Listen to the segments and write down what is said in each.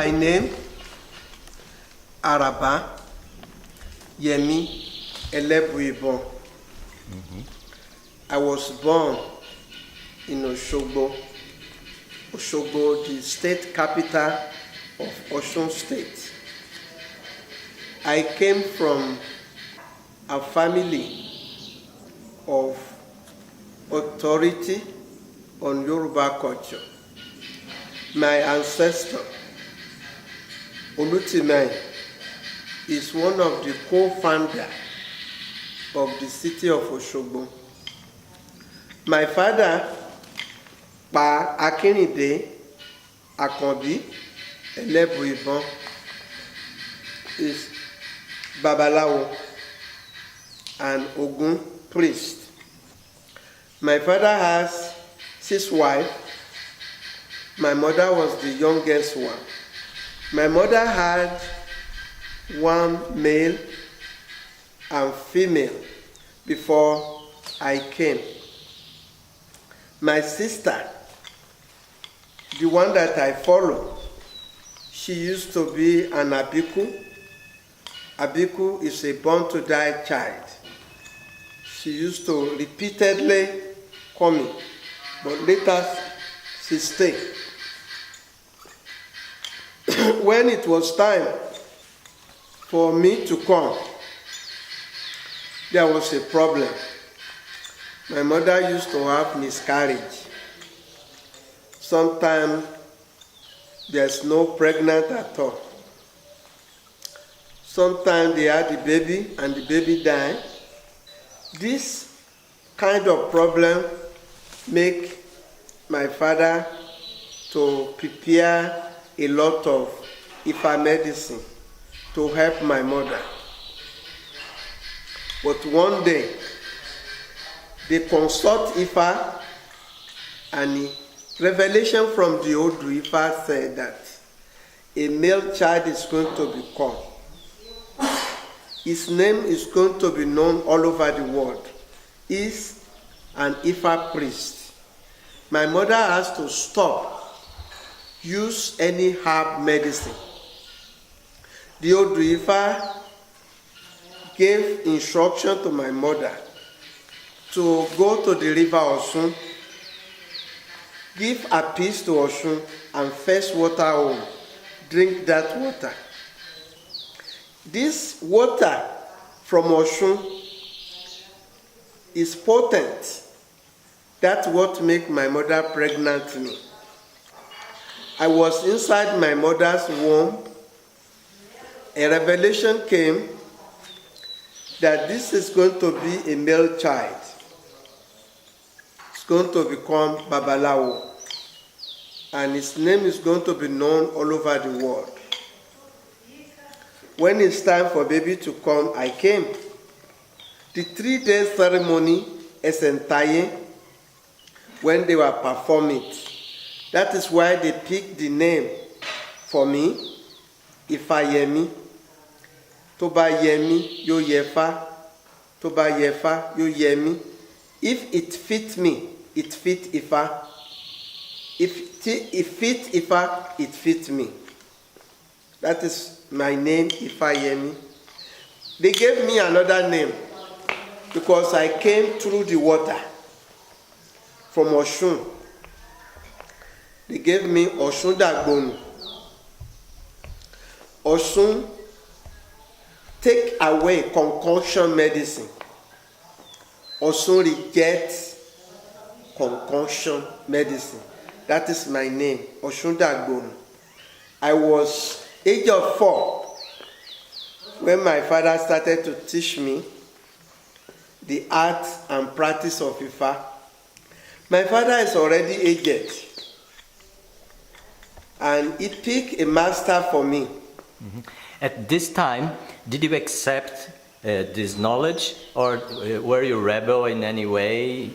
My name, Arabá, Yemi Elebuibon. I was born in Osogbo, the state capital of Osun State. I came from a family of authority on Yoruba culture. My ancestor, Olutimai, is one of the co-founders of the city of Osogbo. My father, Pa Akinide Akanbi Elebuibon, is Babalawo and Ogun priest. My father has 6 wives. My mother was the youngest one. My mother had 1 male and female before I came. My sister, the one that I follow, she used to be an Abiku. Abiku is a born-to-die child. She used to repeatedly call me, but later she stayed. When it was time for me to come, there was a problem. My mother used to have miscarriage. Sometimes there's no pregnant at all. Sometimes they had the baby and the baby died. This kind of problem make my father to prepare a lot of Ifa medicine to help my mother. But one day, they consult Ifa, and revelation from the old Ifa said that a male child is going to be born. His name is going to be known all over the world. He's an Ifa priest. My mother has to stop use any herb medicine. The old Ifa gave instruction to my mother to go to the river Osun, give a piece to Osun, and fetch water home. Drink that water. This water from Osun is potent. That's what makes my mother pregnant me. I was inside my mother's womb. A revelation came that this is going to be a male child. It's going to become Babalawo, and his name is going to be known all over the world. When it's time for baby to come, I came. The 3-day ceremony is entire when they were performing it. That is why they picked the name for me, Ifayemi. Toba Yemi, yo Yefa. Toba Yefa, yo Yemi. If it fit me, it fit Ifa. If it fit Ifa, it fit me. That is my name, Ifayemi. They gave me another name because I came through the water from Osun. They gave me Osun Dagbonu. Osun take away concoction medicine. Osun rejects concoction medicine. That is my name, Osun Dagbonu. I was age of 4 when my father started to teach me the art and practice of Ifa. My father is already aged, and he picked a master for me. Mm-hmm. At this time, did you accept this knowledge, or were you rebel in any way?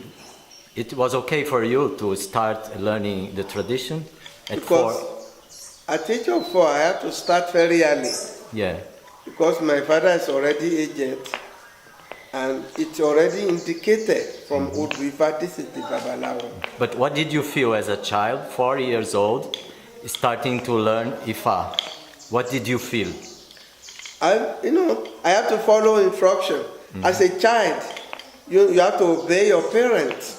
It was okay for you to start learning the tradition at 4? At age of 4, I had to start very early. Yeah. Because my father is already aged, and it's already indicated from Old River, this is the Babalawo. But what did you feel as a child, 4 years old, starting to learn Ifa? What did you feel? I have to follow instruction. As a child, you have to obey your parents.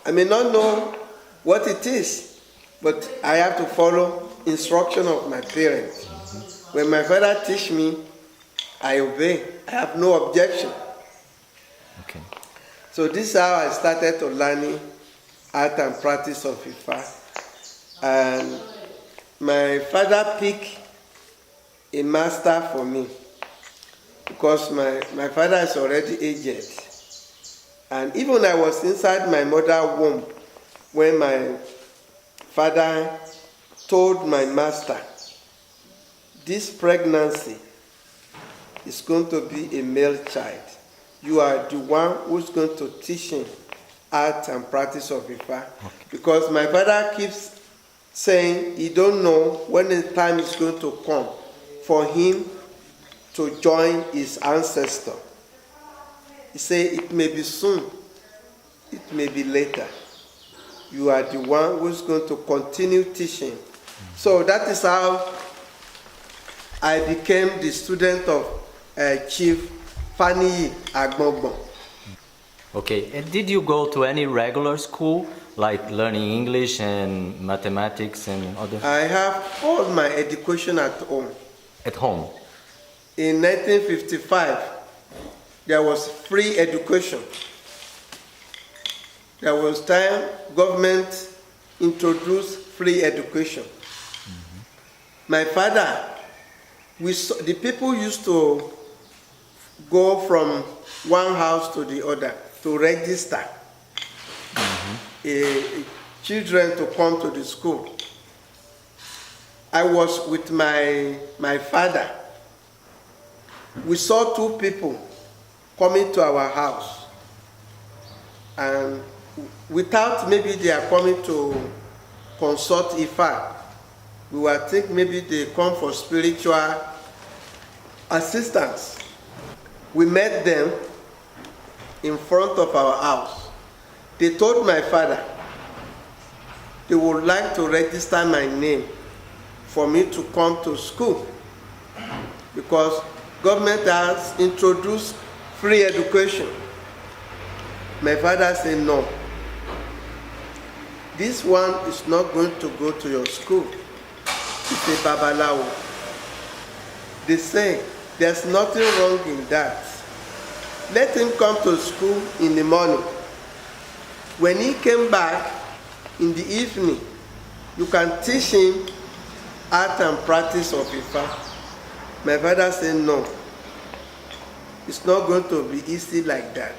I may not know what it is, but I have to follow instruction of my parents. When my father teach me, I obey. I have no objection. Okay. So this is how I started to learning art and practice of Ifa. And my father picked a master for me because my father is already aged. And even I was inside my mother's womb when my father told my master, this pregnancy is going to be a male child. You are the one who's going to teach him art and practice of Ifa. Okay. Because my father keeps saying he don't know when the time is going to come for him to join his ancestor. He said it may be soon, it may be later. You are the one who's going to continue teaching. So that is how I became the student of Chief Fanny Agbogbon. Okay, and did you go to any regular school, like learning English and mathematics and other? I have all my education at home. At home? In 1955, there was free education. There was time government introduced free education. My father, the people used to go from one house to the other to register children to come to the school. I was with my father. We saw two people coming to our house, and without maybe they are coming to consult Ifa, we were thinking maybe they come for spiritual assistance. We met them in front of our house. They told my father they would like to register my name for me to come to school because government has introduced free education. My father said, no, this one is not going to go to your school. It's a babalawo. They say there's nothing wrong in that. Let him come to school in the morning. When he came back in the evening, you can teach him art and practice of Ifa. My father said, no, it's not going to be easy like that.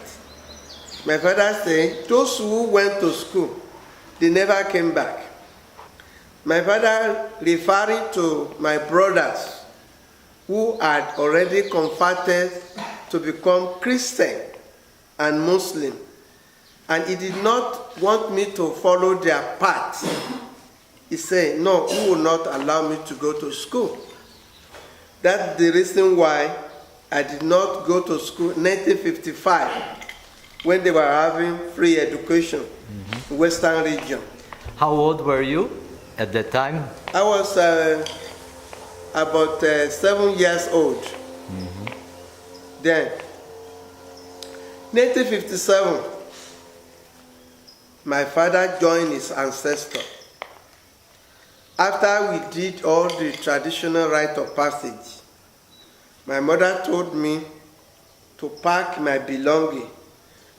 My father said, those who went to school, they never came back. My father, referring to my brothers who had already converted to become Christian and Muslim, and he did not want me to follow their path. He said, no, he will not allow me to go to school. That's the reason why I did not go to school in 1955 when they were having free education in Western region. How old were you at that time? I was about 7 years old. Then, 1957, my father joined his ancestor. After we did all the traditional rite of passage, my mother told me to pack my belongings.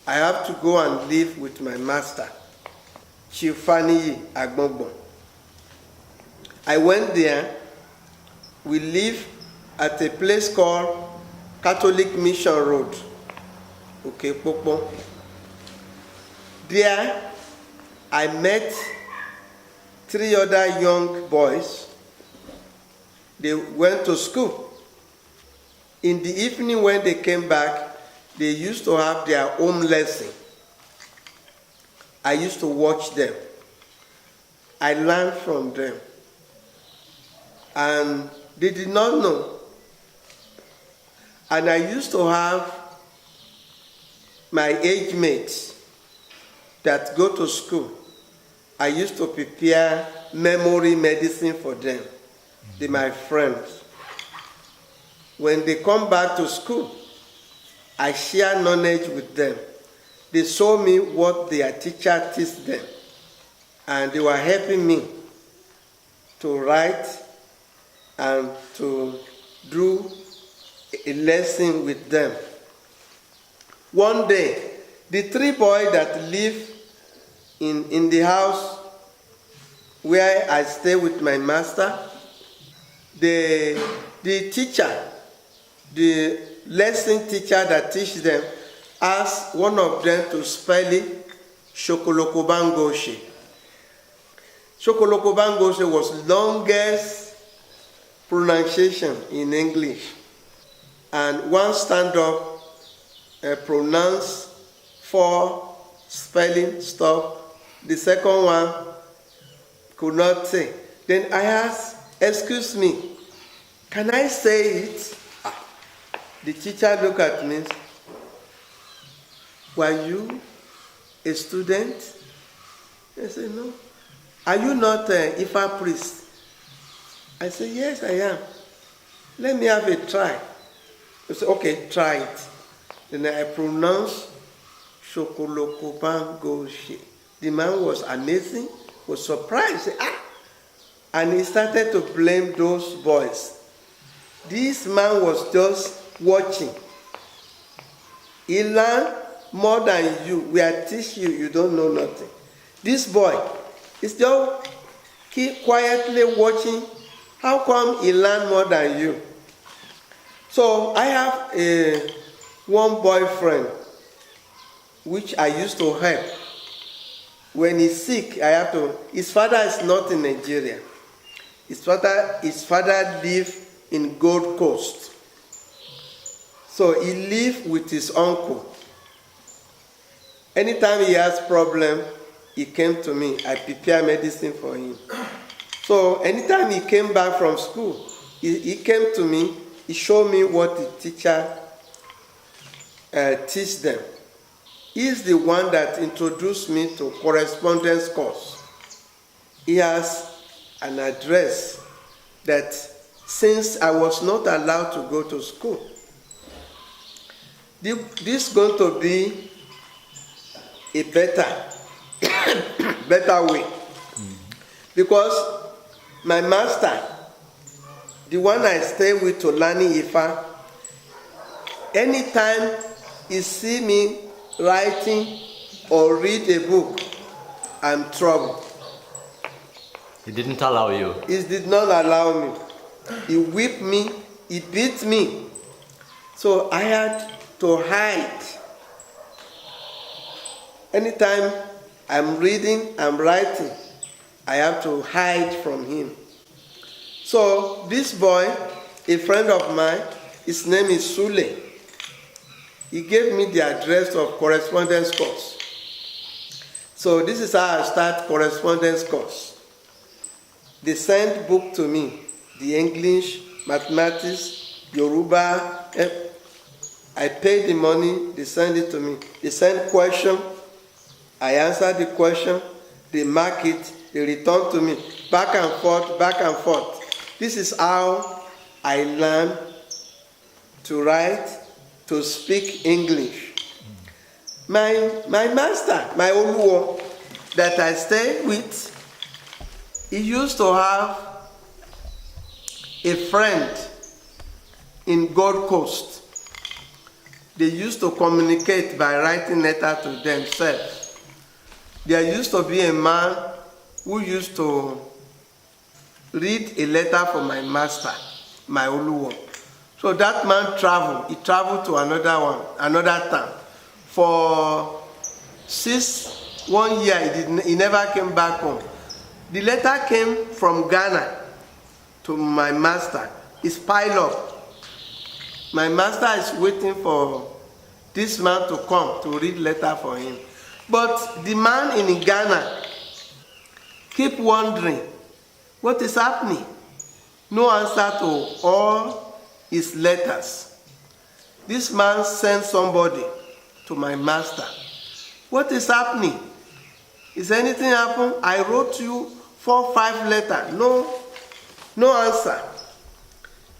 I have to go and live with my master, Chief Fanny Agbogbon. I went there. We lived at a place called Catholic Mission Road, okay, Popo. There, I met 3 other young boys. They went to school. In the evening when they came back, they used to have their home lesson. I used to watch them. I learned from them. And they did not know. And I used to have my age mates that go to school. I used to prepare memory medicine for them. They're my friends. When they come back to school, I share knowledge with them. They show me what their teacher teaches them. And they were helping me to write and to do a lesson with them. One day, the three boys that live in the house where I stay with my master, the teacher, the lesson teacher that teaches them, asked one of them to spell it Shokolokobangoshe. Shokolokobangoshe was longest pronunciation in English. And one stand up pronounce 4 spelling stop. The second one could not say. Then I asked, excuse me, can I say it? The teacher looked at me. Were you a student? I said, no. Are you not Ifa priest? I said, yes, I am. Let me have a try. I said, okay, try it. Then I pronounced Shokolokobangoshe. The man was amazing, was surprised. And he started to blame those boys. This man was just watching. He learned more than you. We are teaching you, you don't know nothing. This boy is just keep quietly watching. How come he learned more than you? So I have one boyfriend which I used to help. When he's sick, I have to. His father is not in Nigeria. His father lived in Gold Coast. So he lived with his uncle. Anytime he has problem, he came to me. I prepare medicine for him. So anytime he came back from school, he came to me. He showed me what the teacher teach them. He's the one that introduced me to correspondence course. He has an address that since I was not allowed to go to school, this is going to be a better way. Because my master, the one I stay with to learning Ifa, anytime he see me writing or read a book, I'm trouble. He didn't allow you. He did not allow me. He whipped me, he beat me. So I had to hide. Anytime I'm reading, I'm writing, I have to hide from him. So this boy, a friend of mine, his name is Sule. He gave me the address of correspondence course. So this is how I start correspondence course. They send book to me, the English, mathematics, Yoruba. I pay the money, they send it to me. They send question, I answer the question, they mark it, they return to me. Back and forth, back and forth. This is how I learn to write, to speak English. My master, my Oluwo, that I stay with, he used to have a friend in Gold Coast. They used to communicate by writing letters to themselves. There used to be a man who used to read a letter from my master, my Oluwo. So that man traveled. He traveled to another town. For 1 year, he never came back home. The letter came from Ghana to my master. It's piled up. My master is waiting for this man to come to read letter for him. But the man in Ghana keep wondering, what is happening? No answer to all his letters. This man sent somebody to my master. What is happening? Is anything happened? I wrote you 4, 5 letters. No answer.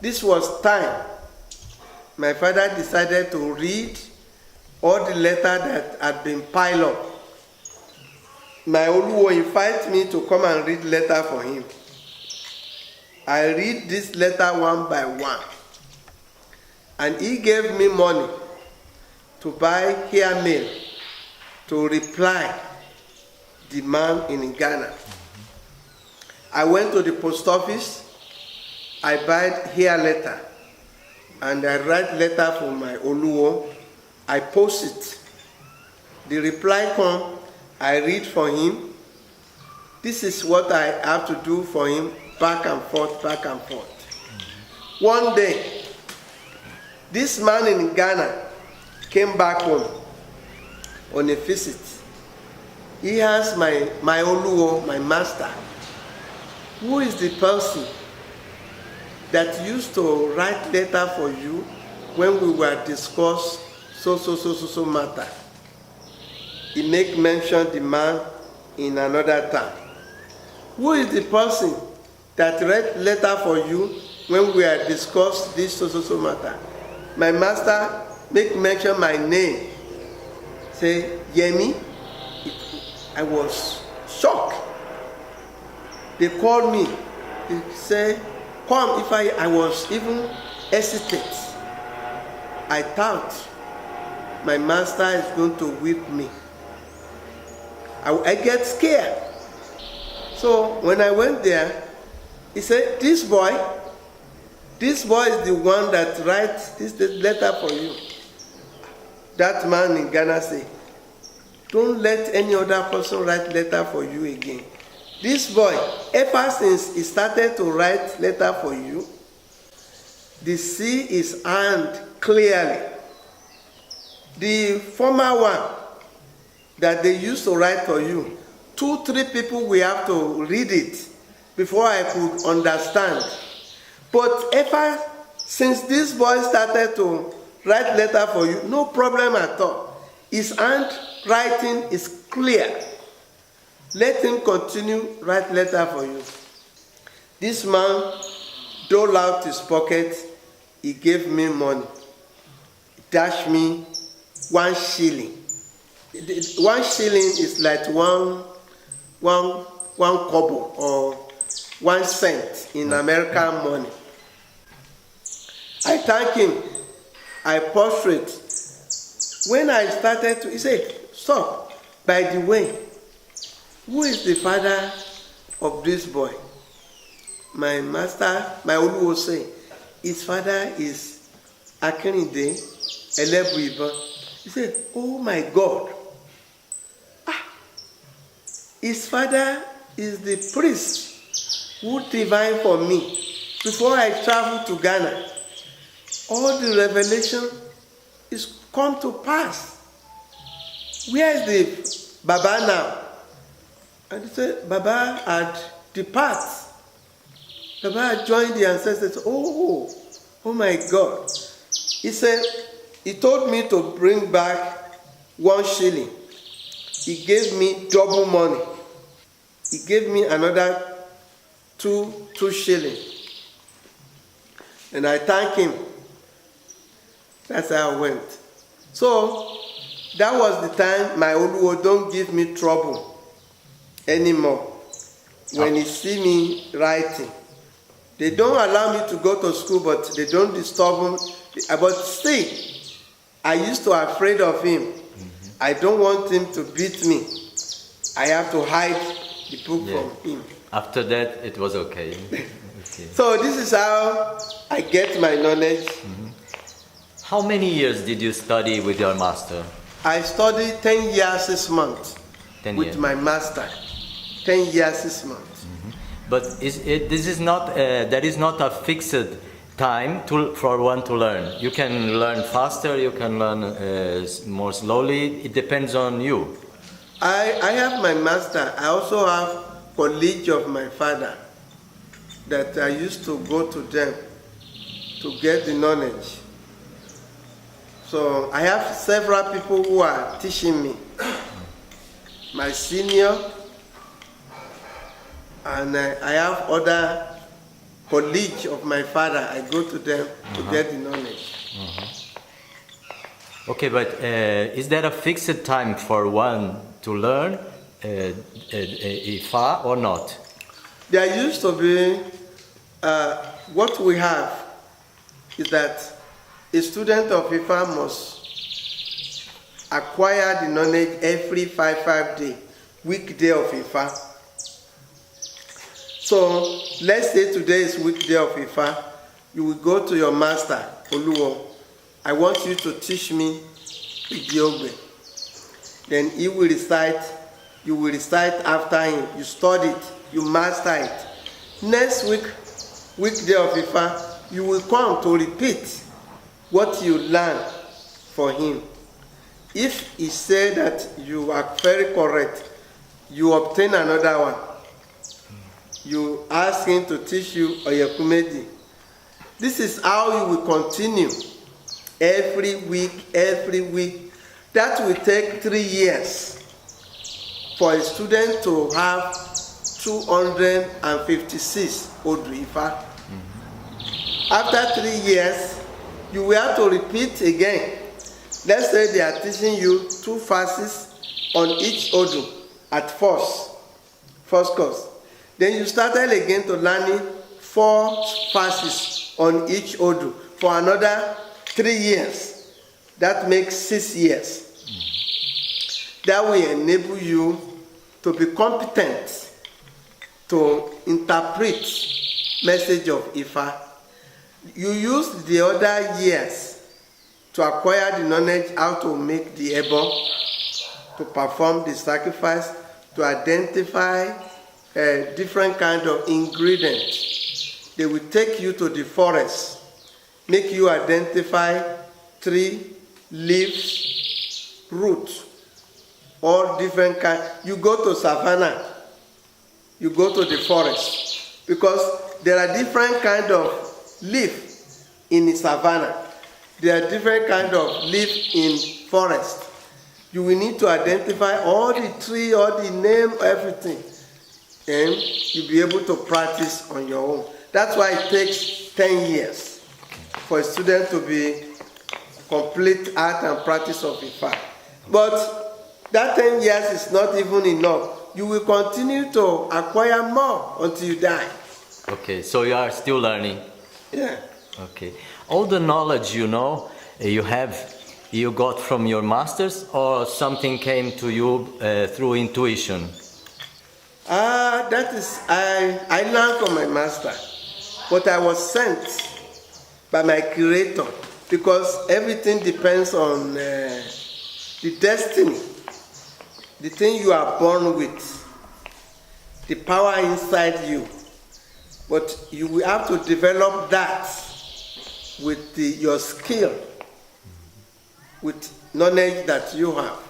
This was time. My father decided to read all the letters that had been piled up. My Oluwo invited me to come and read letter for him. I read this letter one by one. And he gave me money to buy hair mail to reply the man in Ghana. I went to the post office. I buy hair letter. And I write letter for my Oluwo. I post it. The reply come. I read for him. This is what I have to do for him, back and forth, back and forth. One day, this man in Ghana came back home on a visit. He asked my Oluwo, my master, who is the person that used to write letter for you when we were discuss so matter? He make mention the man in another town. Who is the person that write letter for you when we are discuss this so matter? My master make mention my name. Say, Yemi. I was shocked. They called me. They say, come. If I was even hesitant. I thought my master is going to whip me. I get scared. So when I went there, he said, this boy is the one that writes this letter for you. That man in Ghana said, don't let any other person write letter for you again. This boy, ever since he started to write letter for you, they see his hand clearly. The former one that they used to write for you, 2, 3 people will have to read it before I could understand. But ever since this boy started to write letter for you, no problem at all. His handwriting is clear. Let him continue write letter for you. This man doled out his pocket. He gave me money. He dashed me 1 shilling. 1 shilling is like one kobo or 1 cent in American money. I thank him. I prostrate. When I started to, he said, stop. By the way, who is the father of this boy? My master, my Oluwo say, his father is Akinrinde Elebuiban. He said, oh my God. His father is the priest who divined for me before I traveled to Ghana. All the revelation is come to pass. Where is the Baba now? And he said, Baba had departed. Baba had joined the ancestors. Oh my God. He said, he told me to bring back 1 shilling. He gave me double money. He gave me another 2 shillings. And I thank him. That's how I went. So that was the time my Oluwo don't give me trouble anymore. When he see me writing, they don't allow me to go to school, but they don't disturb him. But still, I used to be afraid of him. Mm-hmm. I don't want him to beat me. I have to hide the book from him. After that, it was okay. Okay. So this is how I get my knowledge. Mm-hmm. How many years did you study with your master? I studied 10 years, 6 months with my master. 10 years, 6 months. Mm-hmm. But there is not a fixed time for one to learn. You can learn faster, you can learn more slowly. It depends on you. I have my master. I also have colleague of my father that I used to go to them to get the knowledge. So I have several people who are teaching me. my senior, and I have other colleagues of my father. I go to them to get the knowledge. Okay, but is there a fixed time for one to learn Ifa or not? There used to be, what we have is that a student of Ifa must acquire the knowledge every 5 day, weekday of Ifa. So let's say today is weekday of Ifa. You will go to your master, Oluwo. I want you to teach me Biografia. Then he will recite, you will recite after him. You study it, you master it. Next week, weekday of Ifa, you will come to repeat what you learned for him. If he said that you are very correct, you obtain another one. You ask him to teach you Oyekumedi. This is how you will continue every week, every week. That will take 3 years for a student to have 256 Odu Ifa. After 3 years, you will have to repeat again. Let's say they are teaching you 2 verses on each Odu at first course. Then you started again to learning 4 verses on each Odu for another 3 years. That makes 6 years. That will enable you to be competent to interpret message of Ifa. You use the other years to acquire the knowledge how to make the ebo, to perform the sacrifice, to identify different kind of ingredients. They will take you to the forest, make you identify tree, leaves, roots, all different kind. You go to savannah, you go to the forest, because there are different kind of leaf in the savannah. There are different kind of leaf in forest. You will need to identify all the tree, all the name, everything, and you'll be able to practice on your own. That's why it takes 10 years for a student to be complete art and practice of Ifa. But that 10 years is not even enough. You will continue to acquire more until you die. Okay, so you are still learning. Yeah. Okay. All the knowledge you know, you got from your masters, or something came to you through intuition? That is, I learned from my master, but I was sent by my creator, because everything depends on the destiny, the thing you are born with, the power inside you. But you will have to develop that with your skill, with knowledge that you have.